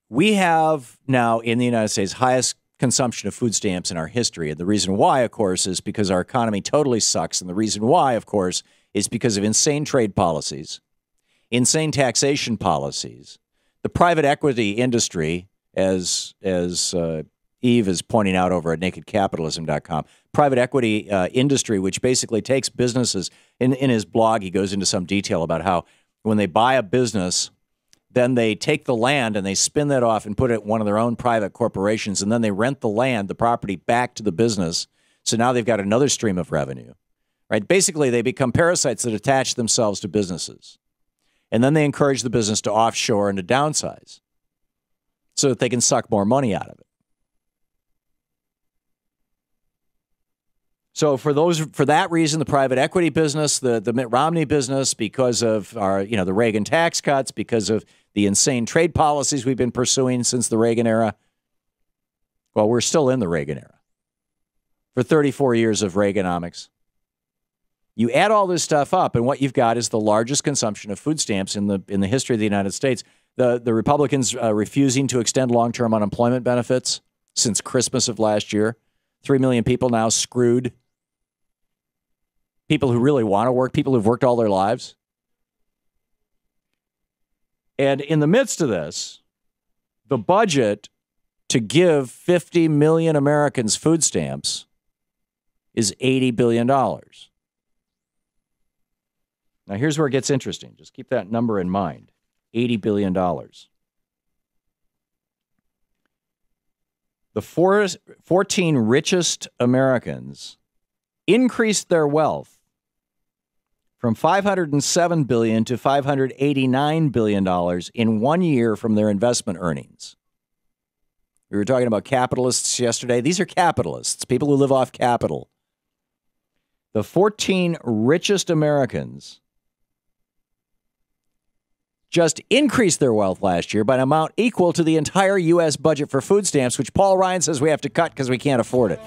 we have now in the United States highest consumption of food stamps in our history. And the reason why, of course, is because our economy totally sucks. And the reason why, of course, is because of insane trade policies, insane taxation policies, the private equity industry, as Eve is pointing out over at nakedcapitalism.com, private equity industry, which basically takes businesses. In his blog, he goes into some detail about how when they buy a business, then they take the land and they spin that off and put it in one of their own private corporations, and then they rent the land, the property, back to the business. So now they've got another stream of revenue, right? Basically, they become parasites that attach themselves to businesses. And then they encourage the business to offshore and to downsize so that they can suck more money out of it. So for that reason, the private equity business, the Mitt Romney business, because of the Reagan tax cuts, because of the insane trade policies we've been pursuing since the Reagan era. Well, we're still in the Reagan era. For 34 years of Reaganomics. You add all this stuff up, and what you've got is the largest consumption of food stamps in the history of the United States. The Republicans refusing to extend long-term unemployment benefits since Christmas of last year. 3 million people now screwed. People who really want to work, people who've worked all their lives. And in the midst of this, the budget to give 50 million Americans food stamps is $80 billion. Now, here's where it gets interesting. Just keep that number in mind. $80 billion. The 14 richest Americans increased their wealth from $507 billion to $589 billion in 1 year from their investment earnings. We were talking about capitalists yesterday. These are capitalists, people who live off capital. The 14 richest Americans just increased their wealth last year by an amount equal to the entire U.S. budget for food stamps, which Paul Ryan says we have to cut because we can't afford it.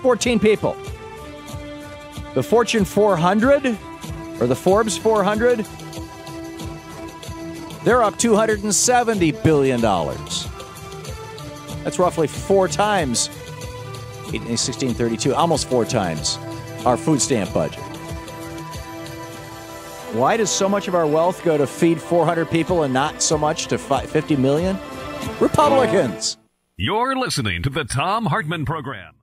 14 people. The Fortune 400, or the Forbes 400, they're up $270 billion. That's roughly 4 times, 1632, almost 4 times our food stamp budget. Why does so much of our wealth go to feed 400 people and not so much to 50 million? Republicans. You're listening to the Thom Hartmann Program.